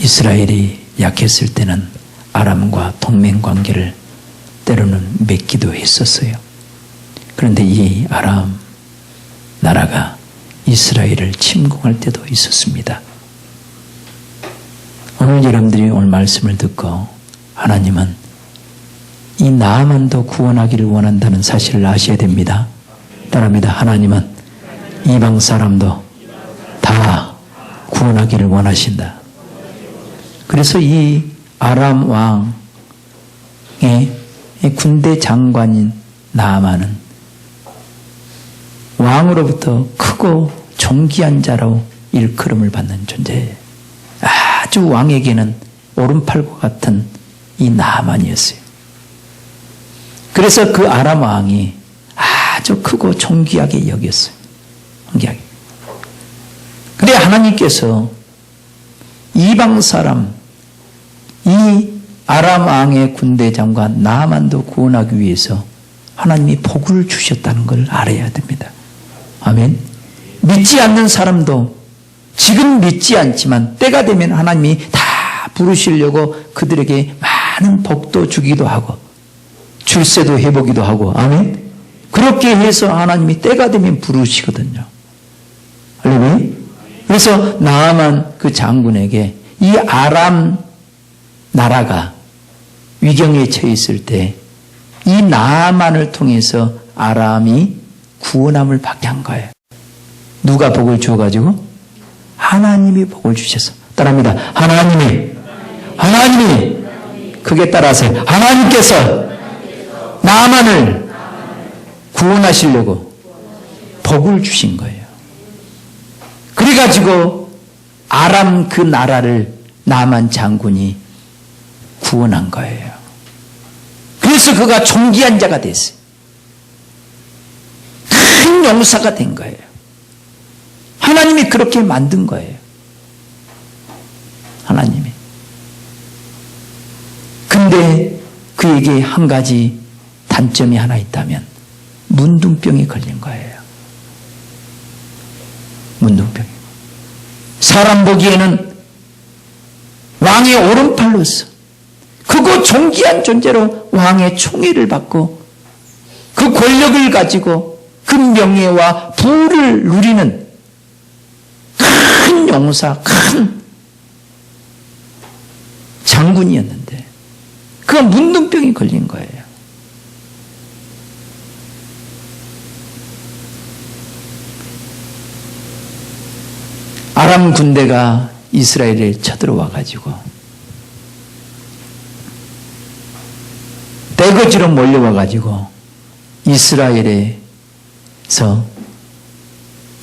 이스라엘이 약했을 때는 아람과 동맹관계를 때로는 맺기도 했었어요. 그런데 이 아람 나라가 이스라엘을 침공할 때도 있었습니다. 오늘 여러분들이 오늘 말씀을 듣고 하나님은 이 나아만도 구원하기를 원한다는 사실을 아셔야 됩니다. 따라합니다. 하나님은 이방 사람도 다 구원하기를 원하신다. 그래서 이 아람 왕의 군대 장관인 나아만은 왕으로부터 크고 존귀한 자로 일컬음을 받는 존재예요. 아주 왕에게는 오른팔과 같은 이 나아만이었어요. 그래서 그 아람 왕이 아주 크고 존귀하게 여겼어요. 존귀하게. 그런데 하나님께서 이방 사람, 이 아람 왕의 군대 장관 나아만도 구원하기 위해서 하나님이 복을 주셨다는 걸 알아야 됩니다. 아멘. 믿지 않는 사람도 지금 믿지 않지만 때가 되면 하나님이 다 부르시려고 그들에게 많은 복도 주기도 하고 출세도 해보기도 하고, 아멘. 그렇게 해서 하나님이 때가 되면 부르시거든요. 할렐루야. 그래서 나아만 그 장군에게 이 아람 나라가 위경에 처해 있을 때 이 나아만을 통해서 아람이 구원함을 받게 한 거예요. 누가 복을 주어가지고? 하나님이 복을 주셔서. 따라합니다. 하나님이 그게 따라서 하나님께서 나아만을 구원하시려고 복을 주신 거예요. 그래가지고 아람 그 나라를 나아만 장군이 구원한 거예요. 그래서 그가 존귀한 자가 됐어요. 큰 용사가 된 거예요. 하나님이 그렇게 만든 거예요. 하나님이. 근데 그에게 한 가지 단점이 하나 있다면 문둥병이 걸린 거예요. 문둥병이. 사람 보기에는 왕의 오른팔로서 크고 존귀한 존재로 왕의 총애를 받고 그 권력을 가지고 그 명예와 부를 누리는 큰 용사, 큰 장군이었는데 그가 문둥병이 걸린 거예요. 아람 군대가 이스라엘에 쳐들어와 가지고 떼거지로 몰려와 가지고 이스라엘에서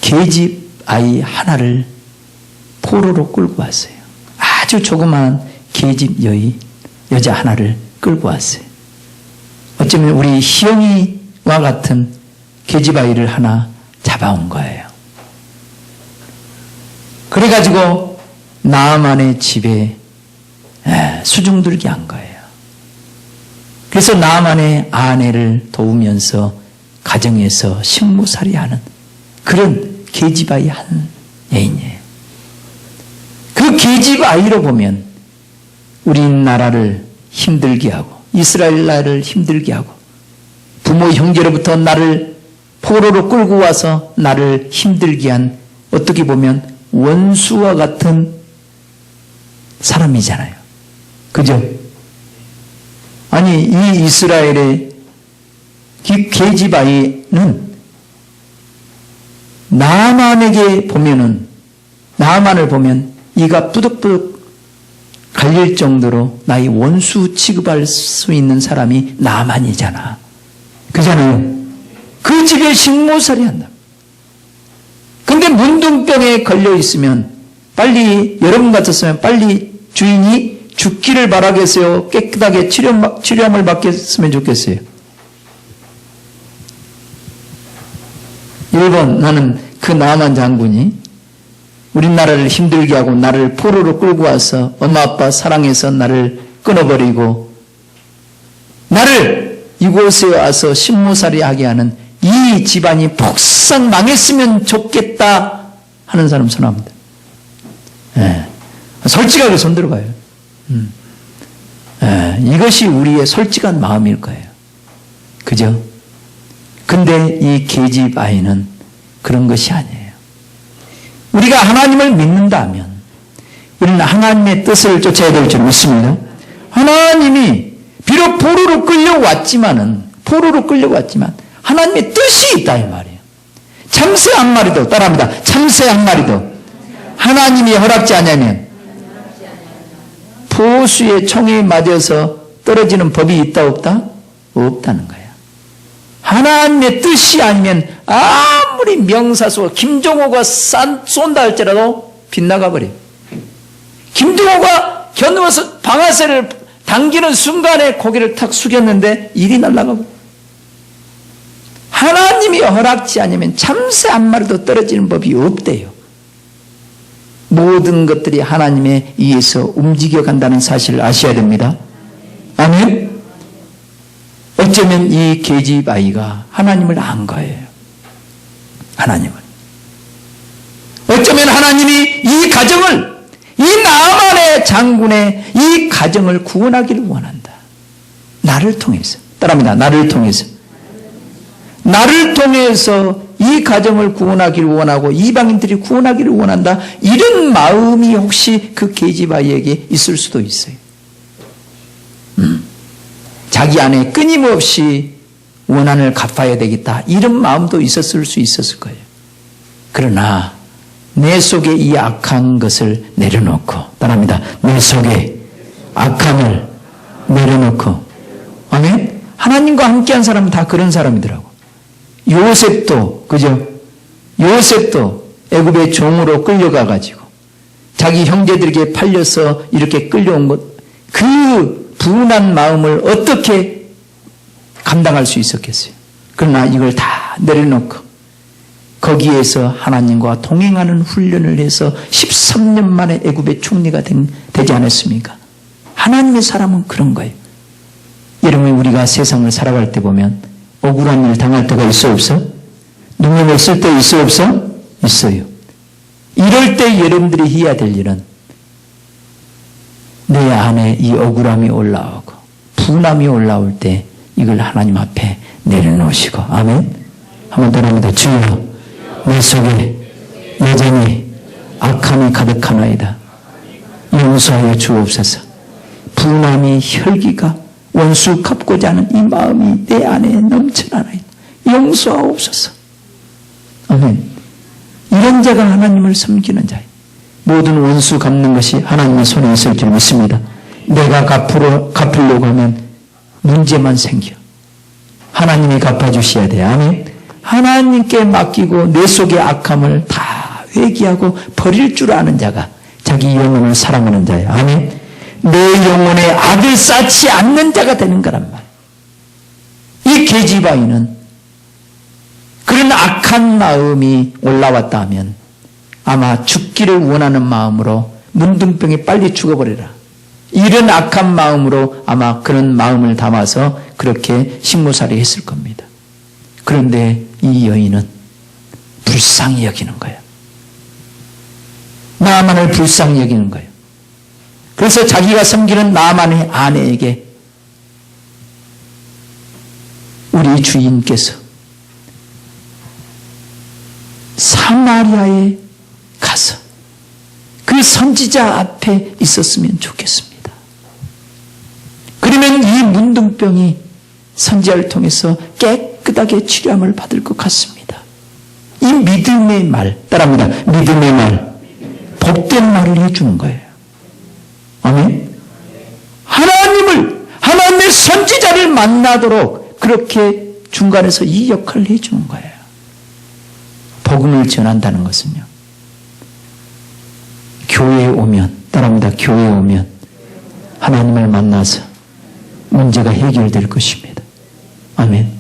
계집 아이 하나를 포로로 끌고 왔어요. 아주 조그마한 계집 여자 하나를 끌고 왔어요. 어쩌면 우리 희영이와 같은 계집 아이를 하나 잡아온 거예요. 그래가지고 나아만의 집에 수중들게 한 거예요. 그래서 나아만의 아내를 도우면서 가정에서 식모살이하는 그런 계집아이 한 여인이에요. 그 계집아이로 보면 우리나라를 힘들게 하고 이스라엘 나라를 힘들게 하고 부모 형제로부터 나를 포로로 끌고 와서 나를 힘들게 한 어떻게 보면 원수와 같은 사람이잖아요. 그죠? 아니 이 이스라엘의 계집아이는 나아만에게 보면은 나아만을 보면 이가 뿌득뿌득 갈릴 정도로 나의 원수 취급할 수 있는 사람이 나아만이잖아. 그잖아요. 그 집에 식모살이 한다. 근데 문둥병에 걸려 있으면 빨리 여러분 같았으면 빨리 주인이 죽기를 바라겠어요? 깨끗하게 치료함을 받겠으면 좋겠어요? 1번 나는 그 나아만 장군이 우리나라를 힘들게 하고 나를 포로로 끌고 와서 엄마 아빠 사랑해서 나를 끊어버리고 나를 이곳에 와서 식모살이 하게 하는 이 집안이 폭삭 망했으면 좋겠다 하는 사람 손합니다. 네. 솔직하게 손들어봐요. 이것이 우리의 솔직한 마음일 거예요. 그죠? 근데 이 계집 아이는 그런 것이 아니에요. 우리가 하나님을 믿는다면 우리는 하나님의 뜻을 쫓아야 될 줄 믿습니다. 하나님이 비록 포로로 끌려왔지만 하나님의 뜻이 있다 이 말이에요. 참새 한 마리도 따라합니다. 참새 한 마리도 하나님이 허락지 않으면 포수의 총에 맞아서 떨어지는 법이 있다 없다? 없다는 거예요. 하나님의 뜻이 아니면 아무리 명사수 김종호가 쏜다 할지라도 빗나가 버려요. 김종호가 겨누어서 방아쇠를 당기는 순간에 고개를 탁 숙였는데 일이 날아가고 하나님이 허락지 않으면 참새 한 마리도 떨어지는 법이 없대요. 모든 것들이 하나님에 의해서 움직여간다는 사실을 아셔야 됩니다. 아멘. 어쩌면 이 계집 아이가 하나님을 안 거예요. 하나님을. 어쩌면 하나님이 이 가정을, 이 나만의 장군의 이 가정을 구원하기를 원한다. 나를 통해서. 따라합니다. 나를 통해서. 나를 통해서 이 가정을 구원하기를 원하고 이방인들이 구원하기를 원한다. 이런 마음이 혹시 그 계집 아이에게 있을 수도 있어요. 자기 안에 끊임없이 원한을 갚아야 되겠다. 이런 마음도 있었을 수 있었을 거예요. 그러나 내 속에 이 악한 것을 내려놓고 따라합니다. 내 속에 악함을 내려놓고 아멘? 하나님과 함께한 사람은 다 그런 사람이더라고. 요셉도 그죠? 요셉도 애굽의 종으로 끌려가가지고 자기 형제들에게 팔려서 이렇게 끌려온 것, 그 분한 마음을 어떻게 감당할 수 있었겠어요? 그러나 이걸 다 내려놓고 거기에서 하나님과 동행하는 훈련을 해서 13년 만에 애굽의 총리가 되지 않았습니까? 하나님의 사람은 그런 거예요. 여러분, 우리가 세상을 살아갈 때 보면 억울한 일 당할 때가 있어 없어? 능력을 쓸 때 있어 없어? 있어요. 이럴 때 여러분들이 해야 될 일은 내 안에 이 억울함이 올라오고 분함이 올라올 때 이걸 하나님 앞에 내려놓으시고 아멘. 한번 더 합니다. 주여 내 속에 여전히 악함이 가득하나이다. 용서하여 주옵소서. 분함이 혈기가 원수 갚고자 하는 이 마음이 내 안에 넘쳐나나이다. 용서하옵소서. 아멘. 이런 자가 하나님을 섬기는 자예요. 모든 원수 갚는 것이 하나님의 손에 있을 줄 믿습니다. 내가 갚으려고 하면 문제만 생겨. 하나님이 갚아주셔야 돼요. 아멘. 하나님께 맡기고 내 속의 악함을 다 회개하고 버릴 줄 아는 자가 자기 영혼을 사랑하는 자예요. 아멘. 내 영혼에 악을 쌓지 않는 자가 되는 거란 말이에요. 이 계집아이는 그런 악한 마음이 올라왔다 하면 아마 죽기를 원하는 마음으로 문둥병에 빨리 죽어버려라. 이런 악한 마음으로 아마 그런 마음을 담아서 그렇게 식모살이 했을 겁니다. 그런데 이 여인은 불쌍히 여기는 거예요. 나만을 불쌍히 여기는 거예요. 그래서 자기가 섬기는 나만의 아내에게 우리 주인께서 사마리아에 가서 그 선지자 앞에 있었으면 좋겠습니다. 그러면 이 문둥병이 선지자를 통해서 깨끗하게 치료함을 받을 것 같습니다. 이 믿음의 말, 따라합니다. 믿음의 말, 복된 말을 해주는 거예요. 아멘. 하나님의 선지자를 만나도록 그렇게 중간에서 이 역할을 해주는 거예요. 복음을 전한다는 것은요. 교회에 오면, 따라합니다. 교회에 오면 하나님을 만나서 문제가 해결될 것입니다. 아멘.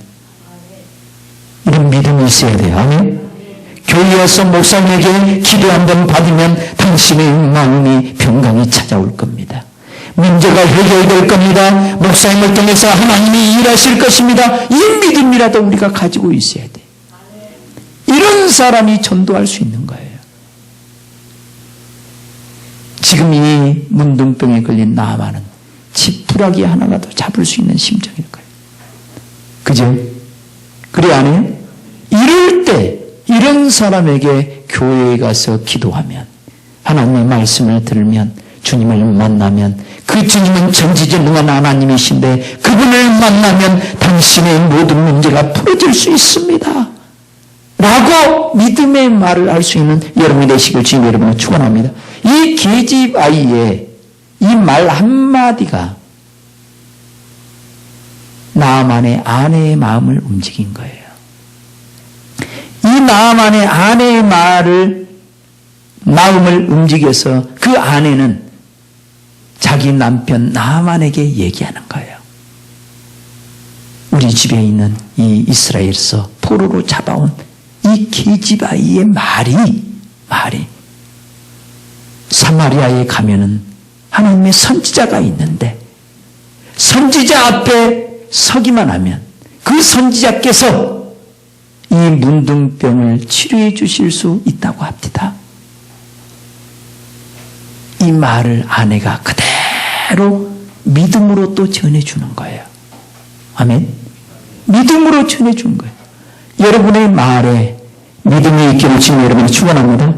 이런 믿음이 있어야 돼요. 아멘. 교회에 와서 목사님에게 기도 한번 받으면 당신의 마음이 평강이 찾아올 겁니다. 문제가 해결될 겁니다. 목사님을 통해서 하나님이 일하실 것입니다. 이 믿음이라도 우리가 가지고 있어야 돼요. 이런 사람이 전도할 수 있는 거예요. 지금 이 이 문둥병에 걸린 나아만은 지푸라기 하나라도 잡을 수 있는 심정일 거예요. 그죠? 그래 안 해요? 이럴 때 이런 사람에게 교회에 가서 기도하면, 하나님의 말씀을 들으면, 주님을 만나면, 그 주님은 전지전능한 하나님이신데 그분을 만나면 당신의 모든 문제가 풀어질 수 있습니다 라고 믿음의 말을 할 수 있는 여러분이 되시길 주님 여러분을 축원합니다. 이 계집 아이의 이 말 한마디가 나아만의 아내의 마음을 움직인 거예요. 이 나아만의 아내의 마음을 움직여서 그 아내는 자기 남편 나아만에게 얘기하는 거예요. 우리 집에 있는 이 이스라엘에서 포로로 잡아온 이 계집 아이의 말이 사마리아에 가면은 하나님의 선지자가 있는데 선지자 앞에 서기만 하면 그 선지자께서 이 문둥병을 치료해 주실 수 있다고 합니다. 이 말을 아내가 그대로 믿음으로 또 전해주는 거예요. 아멘. 믿음으로 전해준 거예요. 여러분의 말에 믿음이 있기를 주님 여러분을 축원합니다.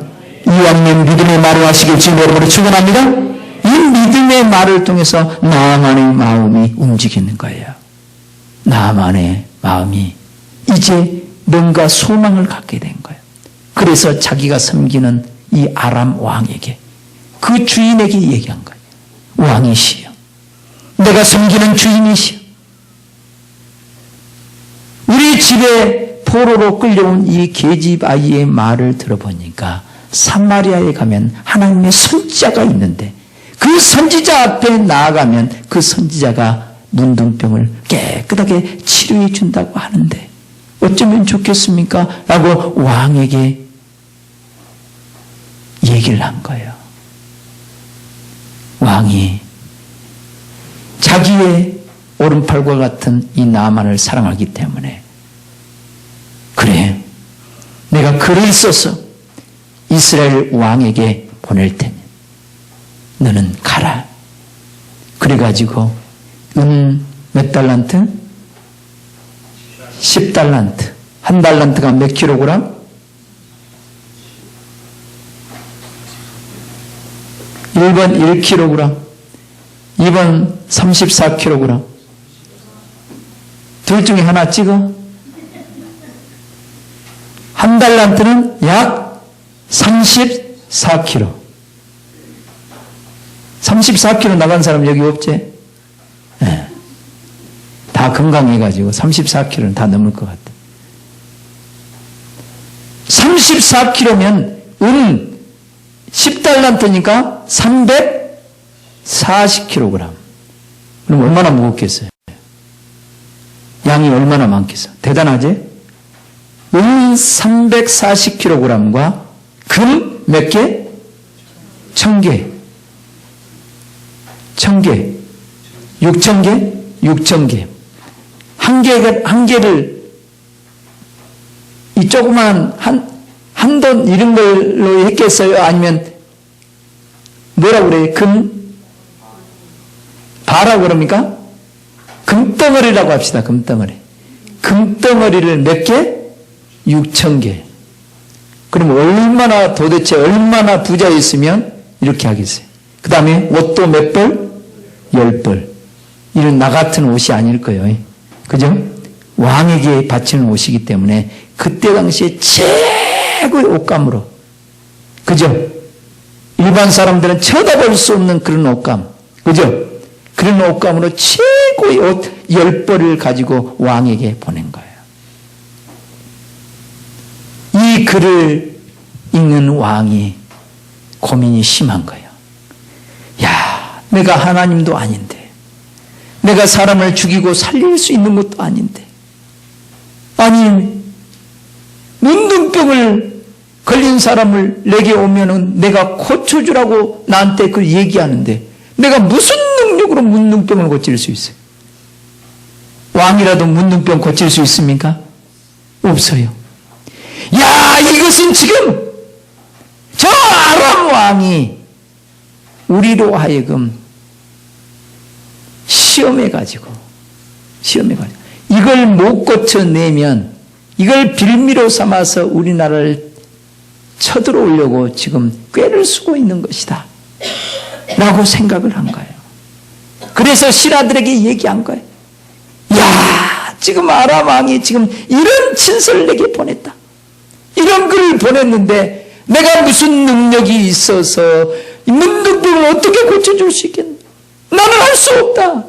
이왕님 믿음의 말을 하시길 주님 여러분을 축원합니다. 이 믿음의 말을 통해서 나아만의 마음이 움직이는 거예요. 나아만의 마음이 이제 뭔가 소망을 갖게 된 거예요. 그래서 자기가 섬기는 이 아람 왕에게, 그 주인에게 얘기한 거예요. 왕이시여, 내가 섬기는 주인이시여, 우리 집에 포로로 끌려온 이 계집 아이의 말을 들어보니까 사마리아에 가면 하나님의 선지자가 있는데 그 선지자 앞에 나아가면 그 선지자가 문둥병을 깨끗하게 치료해 준다고 하는데 어쩌면 좋겠습니까? 라고 왕에게 얘기를 한 거예요. 왕이 자기의 오른팔과 같은 이 나아만을 사랑하기 때문에, 그래, 내가 글을 써서 이스라엘 왕에게 보낼 테니 너는 가라. 그래가지고 몇 달란트? 10달란트. 한 달란트가 몇 킬로그램? 1번 1kg, 2번 34kg. 둘 중에 하나 찍어. 한 달란트는 약 34kg. 34kg 나간 사람 여기 없지? 네. 다 건강해가지고 34kg는 다 넘을 것 같아. 34kg면 10달란트니까 340kg. 그럼 얼마나 무겁겠어요? 양이 얼마나 많겠어? 대단하지? 340kg과 금 몇 개? 1000개. 1000개. 6000개? 6000개. 한 개를 이 조그만 한 돈 이런 걸로 했겠어요? 아니면 뭐라고 그래요? 바라고 그럽니까? 금덩어리라고 합시다. 금덩어리. 금덩어리를 몇 개? 6000개. 그럼 도대체 얼마나 부자였으면 이렇게 하겠어요? 그 다음에 옷도 몇 벌? 10벌. 이런 나 같은 옷이 아닐 거예요. 그죠? 왕에게 바치는 옷이기 때문에 그때 당시에 최고의 옷감으로. 그죠? 일반 사람들은 쳐다볼 수 없는 그런 옷감. 그죠? 그런 옷감으로 최고의 옷 10벌을 가지고 왕에게 보낸 거예요. 이 글을 읽는 왕이 고민이 심한 거예요. 야, 내가 하나님도 아닌데, 내가 사람을 죽이고 살릴 수 있는 것도 아닌데, 아니, 문둥병을 걸린 사람을 내게 오면은 내가 고쳐주라고 나한테 그 얘기하는데, 내가 무슨 능력으로 문둥병을 고칠 수 있어요? 왕이라도 문둥병 고칠 수 있습니까? 없어요. 야, 이것은 지금 저 아람 왕이 우리로 하여금 시험해가지고 이걸 못 고쳐내면 이걸 빌미로 삼아서 우리나라를 쳐들어오려고 지금 꾀를 쓰고 있는 것이다 라고 생각을 한 거예요. 그래서 신하들에게 얘기한 거예요. 야, 지금 아람 왕이 지금 이런 친서를 내게 보냈다. 이런 글을 보냈는데 내가 무슨 능력이 있어서 이 문득불을 어떻게 고쳐줄 수 있겠나? 나는 할 수 없다.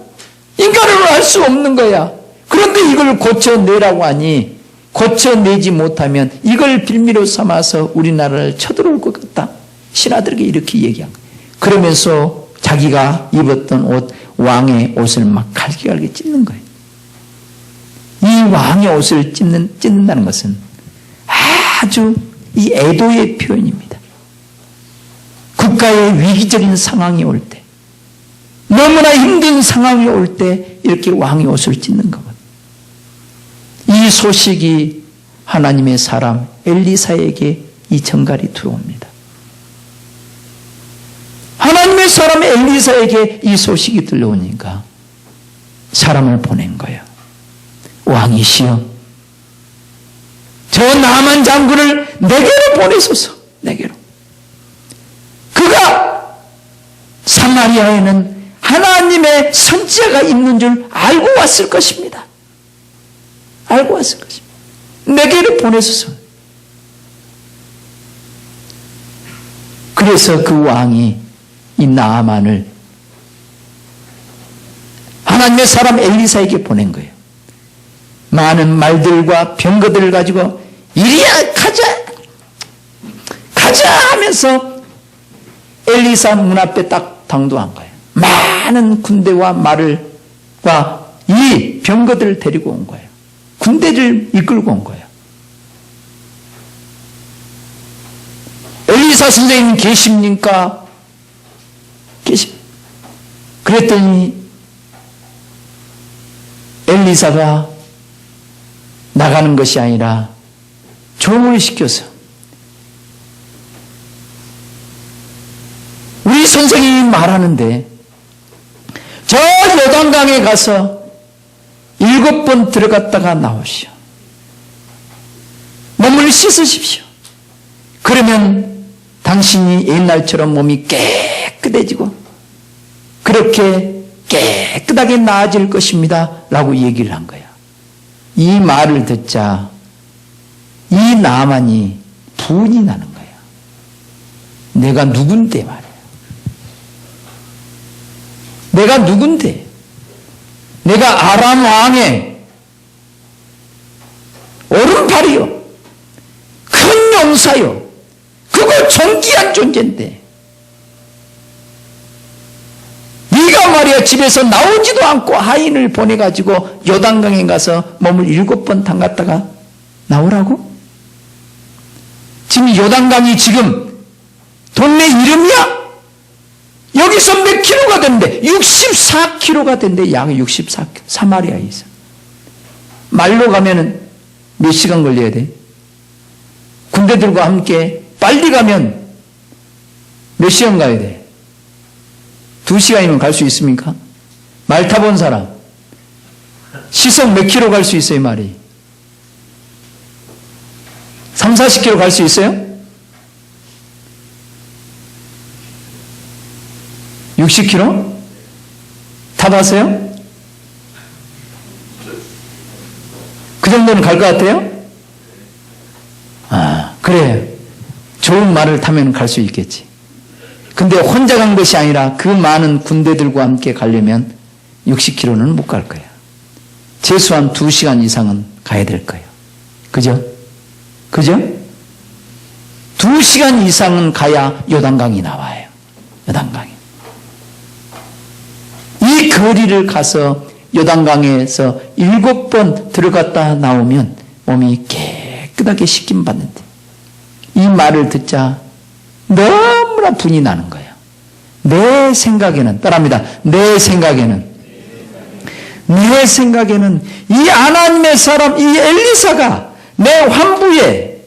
인간으로 할 수 없는 거야. 그런데 이걸 고쳐내라고 하니 고쳐내지 못하면 이걸 빌미로 삼아서 우리나라를 쳐들어올 것 같다. 신하들에게 이렇게 얘기한 거예요. 그러면서 자기가 입었던 옷, 왕의 옷을 막 갈기갈기 찢는 거예요. 이 왕의 옷을 찢는다는 것은 아주 이 애도의 표현입니다. 국가의 위기적인 상황이 올 때, 너무나 힘든 상황이 올 때 이렇게 왕의 옷을 찢는 거거든요. 이 소식이 하나님의 사람 엘리사에게 이 정갈이 들어옵니다. 하나님의 사람 엘리사에게 이 소식이 들려오니까 사람을 보낸 거예요. 왕이시여, 저 나만 장군을 내게로 보내소서. 내게로. 그가 사마리아에는 하나님의 선지자가 있는 줄 알고 왔을 것입니다. 알고 왔을 것입니다. 내게로 보내소서. 그래서 그 왕이 이 나아만을 하나님의 사람 엘리사에게 보낸 거예요. 많은 말들과 병거들을 가지고 이리야 가자 하면서 엘리사 문 앞에 딱 당도한 거예요. 많은 군대와 말과 이 병거들을 데리고 온 거예요. 군대를 이끌고 온 거예요. 엘리사 선생님 계십니까? 그랬더니 엘리사가 나가는 것이 아니라 종을 시켜서 우리 선생님이 말하는데 저 요단강에 가서 7번 들어갔다가 나오시오. 몸을 씻으십시오. 그러면 당신이 옛날처럼 몸이 깨끗해지고 그렇게 깨끗하게 나아질 것입니다 라고 얘기를 한 거야. 이 말을 듣자 이 나만이 분이 나는 거야. 내가 누군데 말이야. 내가 누군데? 내가 아람 왕의 오른팔이요, 큰 용사요, 그거 존귀한 존재인데 네가 말이야 집에서 나오지도 않고 하인을 보내가지고 요단강에 가서 몸을 7번 담갔다가 나오라고? 지금 요단강이 지금 동네 이름이야? 여기서 몇 킬로가 된대? 64킬로가 된대. 약 64킬로. 사마리아에 있어. 말로 가면은 몇 시간 걸려야 돼? 군대들과 함께 빨리 가면 몇 시간 가야 돼? 2시간이면 갈 수 있습니까? 말 타본 사람. 시속 몇 킬로 갈 수 있어요, 말이? 3, 40킬로 갈 수 있어요? 60킬로? 타봤어요? 그 정도는 갈 것 같아요? 아, 그래. 좋은 말을 타면 갈 수 있겠지. 근데 혼자 간 것이 아니라 그 많은 군대들과 함께 가려면 60킬로는 못 갈 거야. 최소한 2시간 이상은 가야 될 거예요. 그죠? 그죠? 2시간 이상은 가야 요단강이 나와요. 요단강이. 이 거리를 가서 요단강에서 7번 들어갔다 나오면 몸이 깨끗하게 씻김 받는데 이 말을 듣자 너무나 분이 나는 거예요. 내 생각에는 따라합니다. 내 생각에는 이 하나님의 사람 이 엘리사가 내 환부에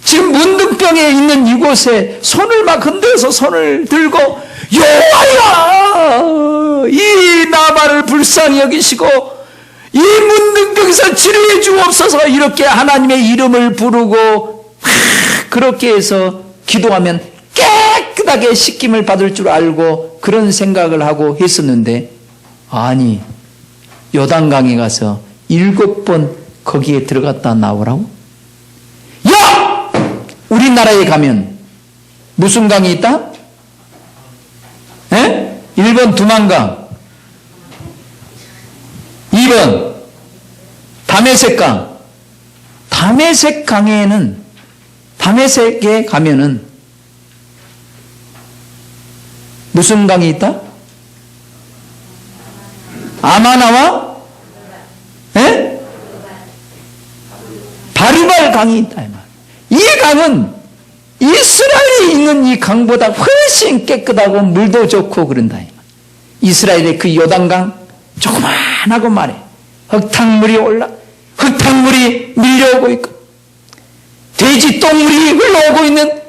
지금 문둥병에 있는 이곳에 손을 막 흔들어서 손을 들고 여호와여 이 나만을 불쌍히 여기시고 이 문둥병에서 치료해 주옵소서 이렇게 하나님의 이름을 부르고 그렇게 해서 기도하면 깨끗하게 씻김을 받을 줄 알고 그런 생각을 하고 했었는데 아니 요단강에 가서 7번 거기에 들어갔다 나오라고? 야! 우리나라에 가면 무슨 강이 있다? 1번 두만강, 2번 다메섹강. 다메섹에 가면은 무슨 강이 있다? 아마나와 바르발 강이 있다. 이 강은 이스라엘에 있는 이 강보다 훨씬 깨끗하고 물도 좋고 그런다. 이스라엘의 그 요단강 조그만하고 말해. 흙탕물이 밀려오고 있고 돼지 똥물이 흘러오고 있는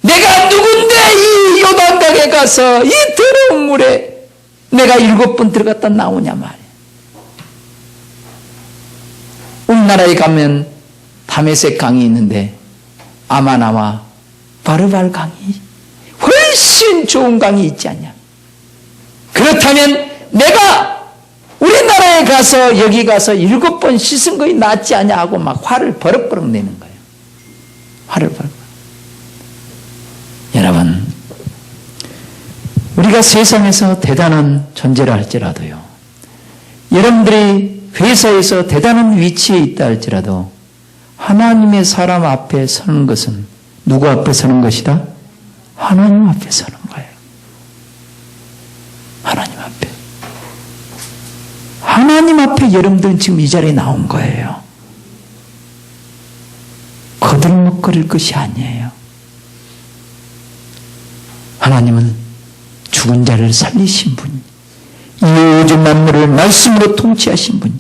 내가 누군데 이 요단강에 가서 이 더러운 물에 내가 7번 들어갔다 나오냐 말이야. 우리나라에 가면 다메섹 강이 있는데 아마나와 바르발 강이 훨씬 좋은 강이 있지 않냐. 그렇다면 내가 우리나라에 가서 여기 가서 7번 씻은 것이 낫지 않냐 하고 막 화를 버럭버럭 내는 거예요. 화를 버럭버럭. 여러분, 우리가 세상에서 대단한 존재라 할지라도요, 여러분들이 회사에서 대단한 위치에 있다 할지라도 하나님의 사람 앞에 서는 것은 누구 앞에 서는 것이다? 하나님 앞에 서는 거예요. 하나님 앞에. 하나님 앞에 여러분들은 지금 이 자리에 나온 거예요. 거들먹거릴 것이 아니에요. 하나님은 죽은 자를 살리신 분, 이 오전 만물을 말씀으로 통치하신 분,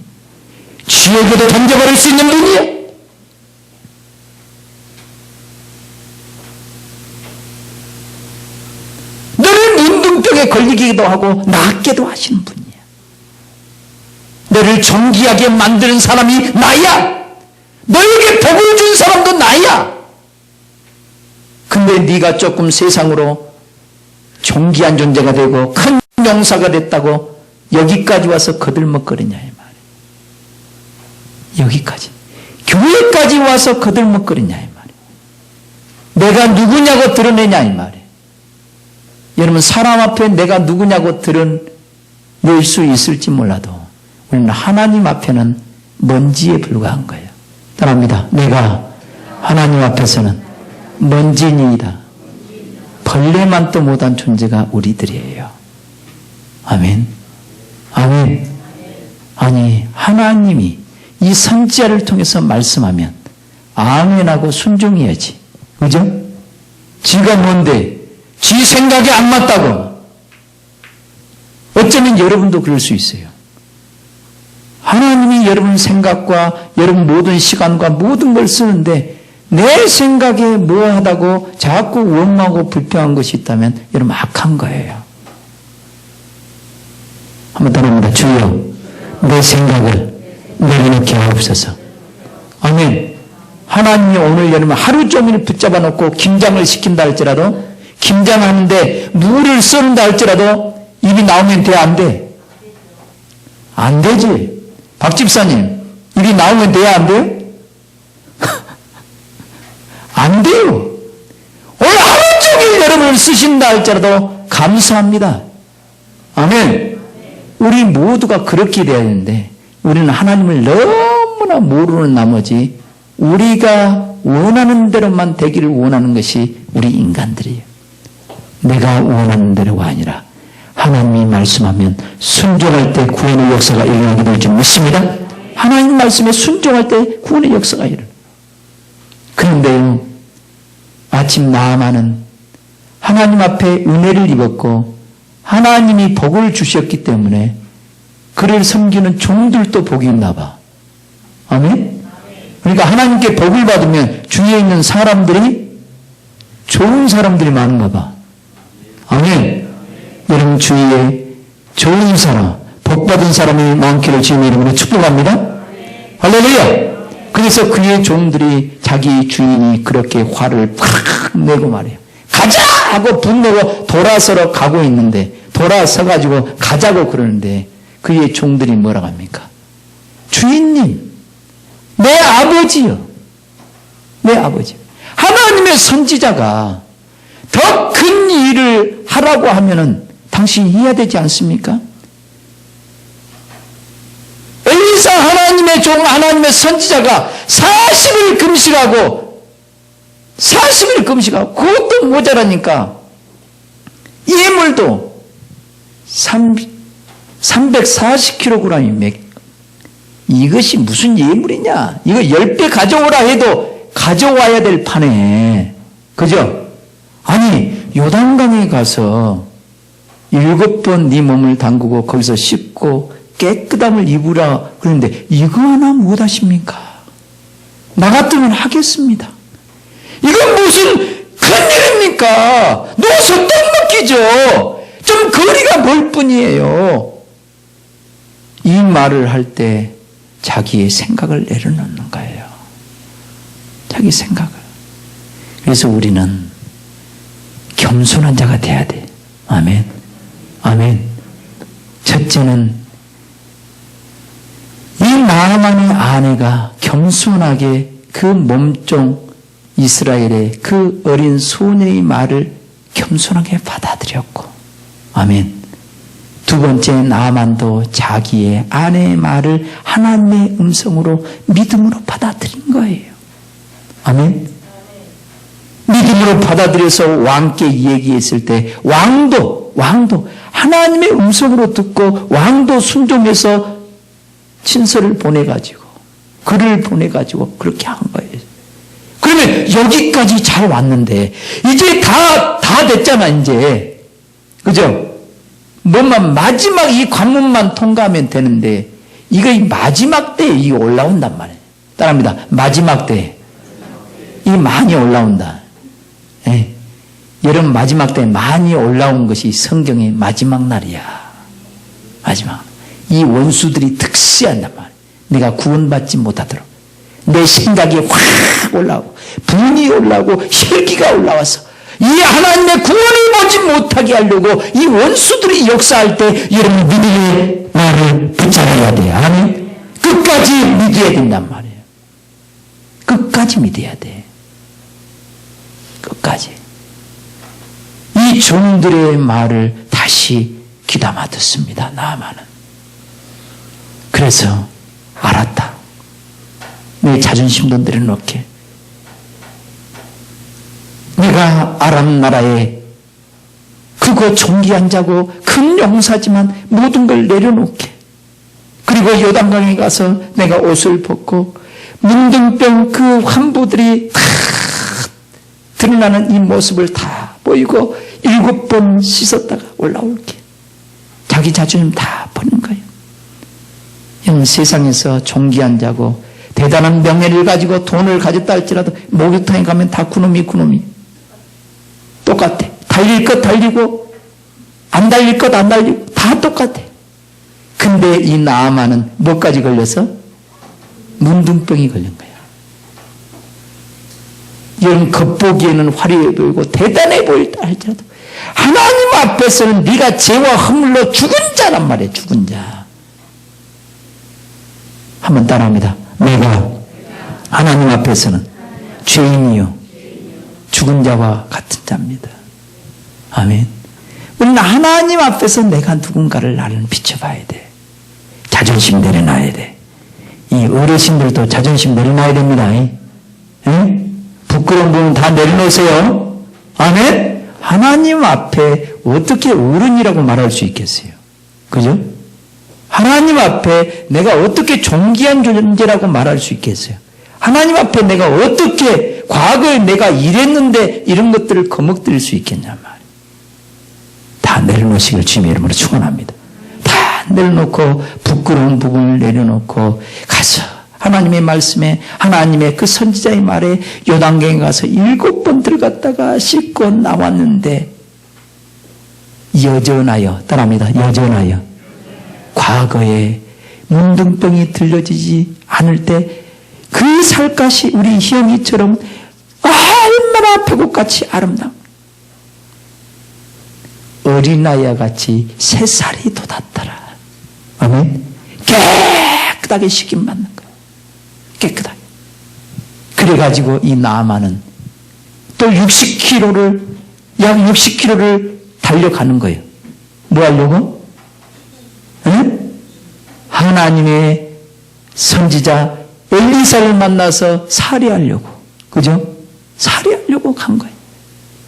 지옥에도 던져버릴 수 있는 분이에요. 너를 문둥병에 걸리기도 하고 낫게도 하시는 분이에요. 너를 존귀하게 만드는 사람이 나야. 너에게 복을 준 사람도 나야. 근데 네가 조금 세상으로 존귀한 존재가 되고 큰 용사가 됐다고 여기까지 와서 거들먹거리냐 이 말이에요. 여기까지. 교회까지 와서 거들먹거리냐 이 말이에요. 내가 누구냐고 드러내냐 이 말이에요. 여러분, 사람 앞에 내가 누구냐고 드러낼 수 있을지 몰라도 우리는 하나님 앞에는 먼지에 불과한 거예요. 따라합니다. 내가 하나님 앞에서는 먼지니이다. 벌레만도 못한 존재가 우리들이에요. 아멘. 아멘. 아니, 하나님이 이 선지자를 통해서 말씀하면 아멘하고 순종해야지. 그죠? 지가 뭔데? 지 생각이 안 맞다고. 어쩌면 여러분도 그럴 수 있어요. 하나님이 여러분 생각과 여러분 모든 시간과 모든 걸 쓰는데 내 생각에 뭐하다고 자꾸 원망하고 불평한 것이 있다면 여러분 악한 거예요. 한번 더 합니다. 주여, 내 생각을 내려놓게 하옵소서. 아멘. 하나님이 오늘 여러분 하루 종일 붙잡아 놓고 김장을 시킨다 할지라도, 김장하는데 물을 썰는다 할지라도 입이 나오면 돼, 안 돼? 안 되지. 박 집사님, 입이 나오면 돼야 안 돼요? 안 돼요. 오늘 하루 종일 여러분을 쓰신다 할지라도 감사합니다. 아멘. 우리 모두가 그렇게 돼야 되는데 우리는 하나님을 너무나 모르는 나머지 우리가 원하는 대로만 되기를 원하는 것이 우리 인간들이에요. 내가 원하는 대로가 아니라 하나님이 말씀하면 순종할 때 구원의 역사가 일어나게 될 줄 믿습니다. 하나님 말씀에 순종할 때 구원의 역사가 일어나요. 그런데요, 마침 나아만은 하나님 앞에 은혜를 입었고 하나님이 복을 주셨기 때문에 그를 섬기는 종들도 복이 있나 봐. 아멘? 그러니까 하나님께 복을 받으면 주위에 있는 사람들이 좋은 사람들이 많은가 봐. 아멘. 여러분 주위에 좋은 사람, 복받은 사람이 많기를 주님의 이름으로 축복합니다. 할렐루야. 그래서 그의 종들이 자기 주인이 그렇게 화를 팍 내고 말해요. 가자! 하고 분내고 돌아서러 가고 있는데, 돌아서가지고 가자고 그러는데 그의 종들이 뭐라고 합니까? 주인님, 내 아버지요. 내 아버지. 하나님의 선지자가 더 큰 일을 하라고 하면은 당신이 해야 되지 않습니까? 엘리사 하나님의 종, 하나님의 선지자가 40일 금식하고 그것도 모자라니까 예물도 340kg이 이것이 무슨 예물이냐? 이거 10배 가져오라 해도 가져와야 될 판에, 그죠? 아니 요단강에 가서 7번 네 몸을 담그고 거기서 씻고 깨끗함을 입으라 그러는데 이거 하나 못하십니까? 나 같으면 하겠습니다. 이건 무슨 큰일입니까? 누워서 떡 먹기죠. 좀 거리가 멀 뿐이에요. 이 말을 할 때 자기의 생각을 내려놓는 거예요. 자기 생각을. 그래서 우리는 겸손한 자가 돼야 돼. 아멘. 아멘. 첫째는 이 나아만의 아내가 겸손하게 그 몸종 이스라엘의 그 어린 소녀의 말을 겸손하게 받아들였고, 아멘. 두 번째, 나아만도 자기의 아내의 말을 하나님의 음성으로 믿음으로 받아들인 거예요. 아멘. 믿음으로 받아들여서 왕께 얘기했을 때 왕도 하나님의 음성으로 듣고 왕도 순종해서 친서를 보내가지고 글을 보내가지고 그렇게 한 거예요. 그러면 여기까지 잘 왔는데 이제 다 됐잖아 이제. 그죠? 뭐만 마지막 이 관문만 통과하면 되는데 이거 이 마지막 때에 이게 올라온단 말이에요. 따라합니다. 마지막 때에 이 많이 올라온다. 예. 여러분 마지막 때에 많이 올라온 것이 성경의 마지막 날이야. 마지막. 이 원수들이 특시한단 말이야. 내가 구원받지 못하도록. 내 생각이 확 올라오고 분이 올라오고 혈기가 올라와서 이 하나님의 구원을 보지 못하게 하려고 이 원수들이 역사할 때 여러분 믿음의 말을 붙잡아야 돼요. 아멘. 끝까지 믿어야 된단 말이에요. 끝까지 믿어야 돼. 끝까지. 이 종들의 말을 다시 귀담아 듣습니다. 나아만은. 그래서 알았다. 내 자존심도 내려놓게. 내가 아람 나라에 크고 존귀한 자고 큰 용사지만 모든 걸 내려놓게. 그리고 요단강에 가서 내가 옷을 벗고 문둥병 그 환부들이 다 드러나는 이 모습을 다 보이고 7번 씻었다가 올라올게. 자기 자존심 다 버린 거예요. 형 세상에서 존귀한 자고 대단한 명예를 가지고 돈을 가졌다 할지라도 목욕탕에 가면 다 그놈이 똑같아. 달릴 것 달리고 안 달릴 것 안 달리고 다 똑같아. 근데 이 나아만은 뭐까지 걸려서? 문둥병이 걸린 거야. 여러분 겉보기에는 화려해 보이고 대단해 보일다 할지라도 하나님 앞에서는 네가 죄와 허물로 죽은 자란 말이에요. 죽은 자. 한번 따라합니다. 내가 하나님 앞에서는 죄인이요 죽은 자와 같은 자입니다. 아멘. 우리는 하나님 앞에서 내가 누군가를 나는 비춰봐야 돼. 자존심 내려놔야 돼. 이 어르신들도 자존심 내려놔야 됩니다. 에? 부끄러운 부분 다 내려놓으세요. 아멘. 하나님 앞에 어떻게 어른이라고 말할 수 있겠어요? 그죠? 하나님 앞에 내가 어떻게 존귀한 존재라고 말할 수 있겠어요? 하나님 앞에 내가 어떻게 과거에 내가 이랬는데 이런 것들을 거먹들 수 있겠냐 말이에요. 다 내려놓으시길 주님의 이름으로 축원합니다. 다 내려놓고 부끄러운 부분을 내려놓고 가서 하나님의 말씀에, 하나님의 그 선지자의 말에 요단강에 가서 7번 들어갔다가 씻고 나왔는데 여전하여, 따라합니다. 여전하여 과거에 문둥병이 들려지지 않을 때 그 살갗이 우리 희영이처럼 얼마나 백옥같이 아름다운 어린아이와 같이 새살이 돋았더라. 아멘. 깨끗하게 씻김 받는 거예요. 깨끗하게. 그래가지고 이 나아만은 또 60km를, 약 60km를 달려가는 거예요. 뭐 하려고? 응? 하나님의 선지자 엘리사를 만나서 살해하려고. 그죠? 살해하려고 간 거예요.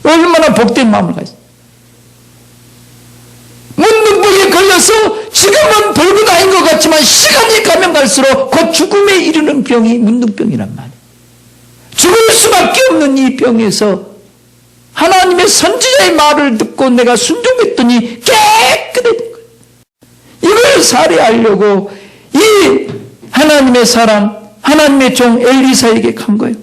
얼마나 복된 마음을 가졌어요. 문둥병에 걸려서 지금은 별것 아닌 것 같지만 시간이 가면 갈수록 곧 죽음에 이르는 병이 문둥병이란 말이에요. 죽을 수밖에 없는 이 병에서 하나님의 선지자의 말을 듣고 내가 순종했더니 깨끗해진 거예요. 이걸 살해하려고 이 하나님의 사람, 하나님의 종 엘리사에게 간 거예요.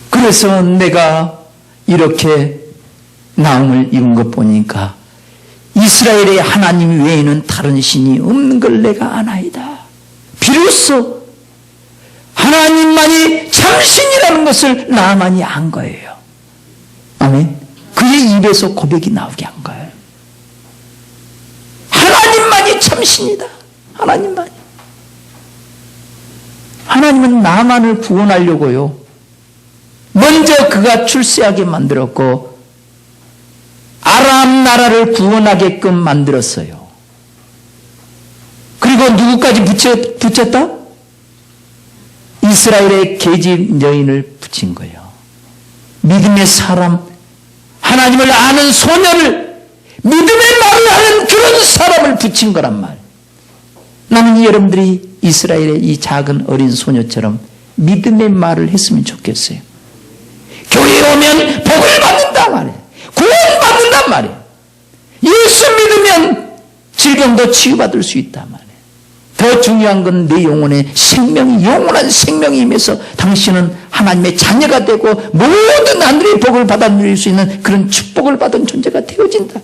그래서 내가 이렇게 나음을 입은 것 보니까 이스라엘의 하나님 외에는 다른 신이 없는 걸 내가 아나이다. 비로소 하나님만이 참신이라는 것을 나만이 안 거예요. 아멘. 그의 입에서 고백이 나오게 한 거예요. 하나님만이 참신이다. 하나님만이. 하나님은 나만을 구원하려고요. 먼저 그가 출세하게 만들었고 아람 나라를 구원하게끔 만들었어요. 그리고 누구까지 붙였다? 이스라엘의 계집 여인을 붙인 거예요. 믿음의 사람, 하나님을 아는 소녀를, 믿음의 말을 하는 그런 사람을 붙인 거란 말. 나는 여러분들이 이스라엘의 이 작은 어린 소녀처럼 믿음의 말을 했으면 좋겠어요. 교회에 오면 복을 받는단 말이에요. 구원받는단 말이에요. 예수 믿으면 질병도 치유받을 수 있단 말이에요. 더 중요한 건 내 영혼의 생명이, 영원한 생명이 임해서 당신은 하나님의 자녀가 되고 모든 하늘의 복을 받아 누릴 수 있는 그런 축복을 받은 존재가 되어진다.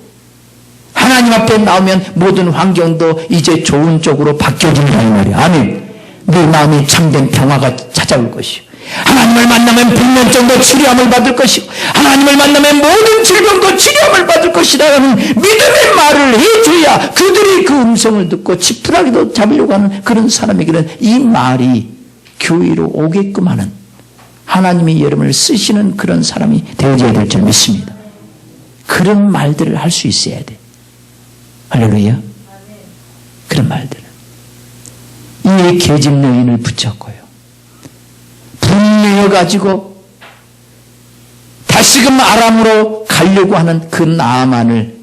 하나님 앞에 나오면 모든 환경도 이제 좋은 쪽으로 바뀌어진다 이 말이에요. 아멘. 내 마음에 참된 평화가 찾아올 것이요. 하나님을 만나면 불면증도 치료함을 받을 것이고 하나님을 만나면 모든 질병도 치료함을 받을 것이라는 믿음의 말을 해줘야 그들이 그 음성을 듣고 지푸라기도 잡으려고 하는 그런 사람에게는 이 말이 교회로 오게끔 하는 하나님이 여러분을 쓰시는 그런 사람이 되어져야 될 줄 믿습니다. 그런 말들을 할 수 있어야 돼. 할렐루야. 그런 말들을. 이 계집 여인을 붙였고요. 분내어가지고 다시금 아람으로 가려고 하는 그 나아만을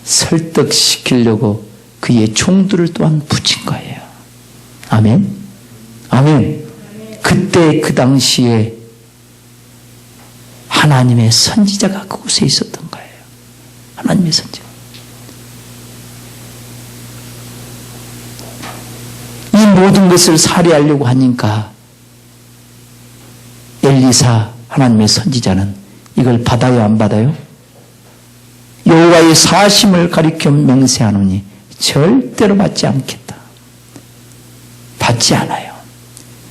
설득시키려고 그의 총들을 또한 붙인 거예요. 아멘. 아멘. 그때 그 당시에 하나님의 선지자가 그곳에 있었던 거예요. 하나님의 선지자. 이 모든 것을 살해하려고 하니까 엘리사 하나님의 선지자는 이걸 받아요 안 받아요? 여호와의 사심을 가리켜 맹세하노니 절대로 받지 않겠다. 받지 않아요.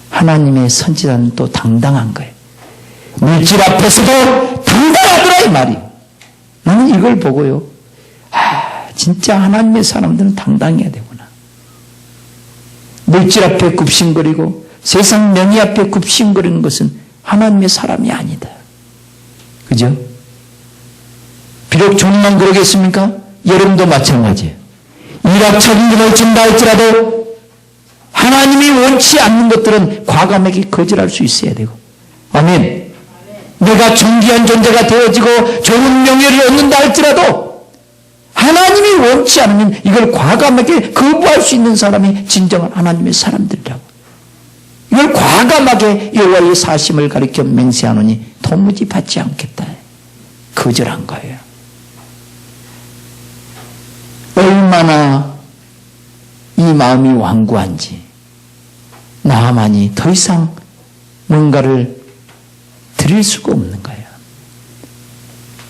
하나님의 선지자는 또 당당한 거예요. 물질 앞에서도 당당하더라 이 말이에요. 나는 이걸 보고요. 진짜 하나님의 사람들은 당당해야 되구나. 물질 앞에 굽신거리고 세상 명예 앞에 굽신거리는 것은 하나님의 사람이 아니다. 그죠? 비록 종만 그러겠습니까? 여러분도 마찬가지예요. 일확천금을 준다 할지라도 하나님이 원치 않는 것들은 과감하게 거절할 수 있어야 되고. 아멘. 내가 존귀한 존재가 되어지고 좋은 명예를 얻는다 할지라도 하나님이 원치 않으면 이걸 과감하게 거부할 수 있는 사람이 진정한 하나님의 사람들이라고. 이걸 과감하게 여호와의 사심을 가리켜 맹세하노니 도무지 받지 않겠다. 거절한 거예요. 얼마나 마음이 완고한지 나아만이 더 이상 뭔가를 드릴 수가 없는 거예요.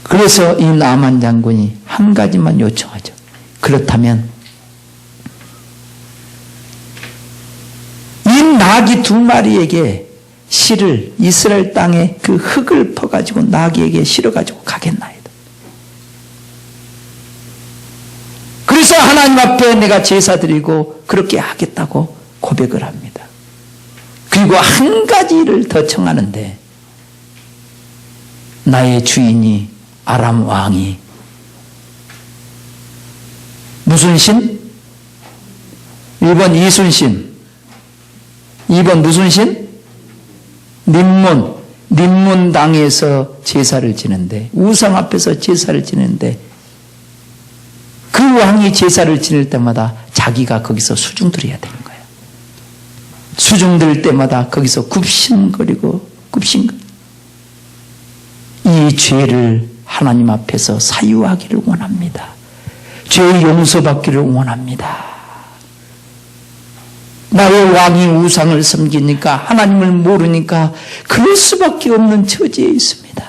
그래서 이 나아만 장군이 한 가지만 요청하죠. 그렇다면 이 나귀 2마리에게 실을 이스라엘 땅에 그 흙을 퍼가지고 나귀에게 실어가지고 가겠나이다. 그래서 하나님 앞에 내가 제사 드리고 그렇게 하겠다고 고백을 합니다. 그리고 한 가지를 더 청하는데 나의 주인이 아람 왕이 무슨 신? 1번 이순신, 2번 무슨 신? 림몬 당에서 제사를 지는데, 우상 앞에서 제사를 지는데 그 왕이 제사를 지낼 때마다 자기가 거기서 수중들어야 되는 거예요. 수중들 때마다 거기서 굽신거리고 이 죄를 하나님 앞에서 사유하기를 원합니다. 죄의 용서받기를 원합니다. 나의 왕이 우상을 섬기니까 하나님을 모르니까 그럴 수밖에 없는 처지에 있습니다.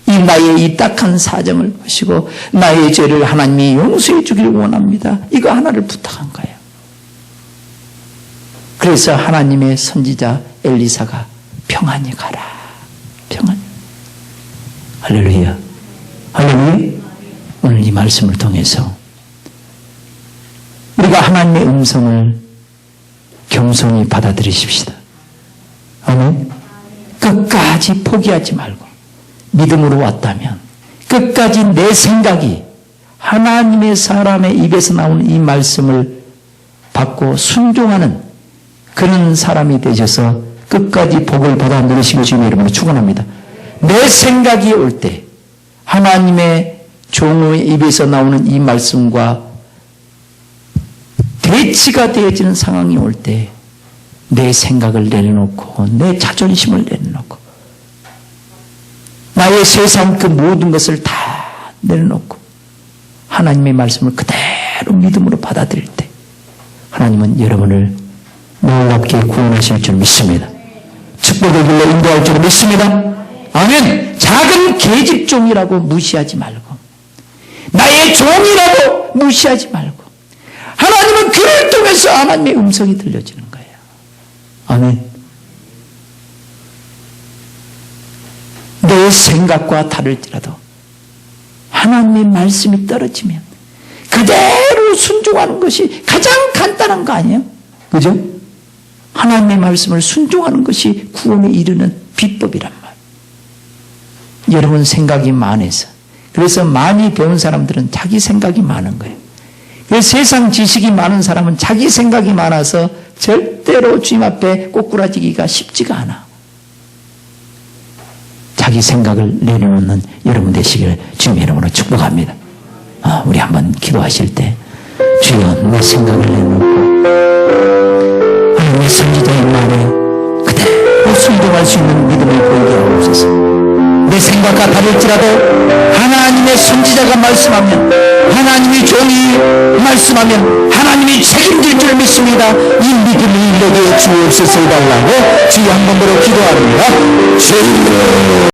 이 나의 이 딱한 사정을 보시고 나의 죄를 하나님이 용서해 주기를 원합니다. 이거 하나를 부탁한 거예요. 그래서 하나님의 선지자 엘리사가 평안히 가라. 평안히. 할렐루야. 할렐루야. 오늘 이 말씀을 통해서 우리가 하나님의 음성을 겸손히 받아들이십시다. 아멘. 끝까지 포기하지 말고 믿음으로 왔다면 끝까지 내 생각이 하나님의 사람의 입에서 나오는 이 말씀을 받고 순종하는 그런 사람이 되셔서 끝까지 복을 받아 누리시길 주님의 이름으로 축원합니다. 내 생각이 올 때 하나님의 종의 입에서 나오는 이 말씀과 대치가 되어지는 상황이 올 때 내 생각을 내려놓고 내 자존심을 내려놓고 나의 세상 그 모든 것을 다 내려놓고 하나님의 말씀을 그대로 믿음으로 받아들일 때 하나님은 여러분을 놀랍게 구원하실 줄 믿습니다. 축복의 길로 인도할 줄 믿습니다. 아멘. 작은 계집종이라고 무시하지 말고 나의 종이라고 무시하지 말고 하나님은 그를 통해서 하나님의 음성이 들려지는 거예요. 아멘. 내 생각과 다를지라도 하나님의 말씀이 떨어지면 그대로 순종하는 것이 가장 간단한 거 아니에요? 그죠? 하나님의 말씀을 순종하는 것이 구원에 이르는 비법이란 말. 여러분 생각이 많아서 그래서 많이 배운 사람들은 자기 생각이 많은 거예요. 세상 지식이 많은 사람은 자기 생각이 많아서 절대로 주님 앞에 꼬꾸라지기가 쉽지가 않아. 자기 생각을 내려놓는 여러분 되시기를 주님의 이름으로 축복합니다. 우리 한번 기도하실 때 주여 내 생각을 내놓고 하나님의 선지자의 말에 그대로 순종할 수 있는 믿음을 보이게 하옵소서. 내 생각과 다를지라도 하나님의 선지자가 말씀하면 하나님의 종이 말씀하면 하나님이 책임질 줄 믿습니다. 이 믿음이 내게 주옵소서 해달라고 주여 한 번 더 기도합니다. 주여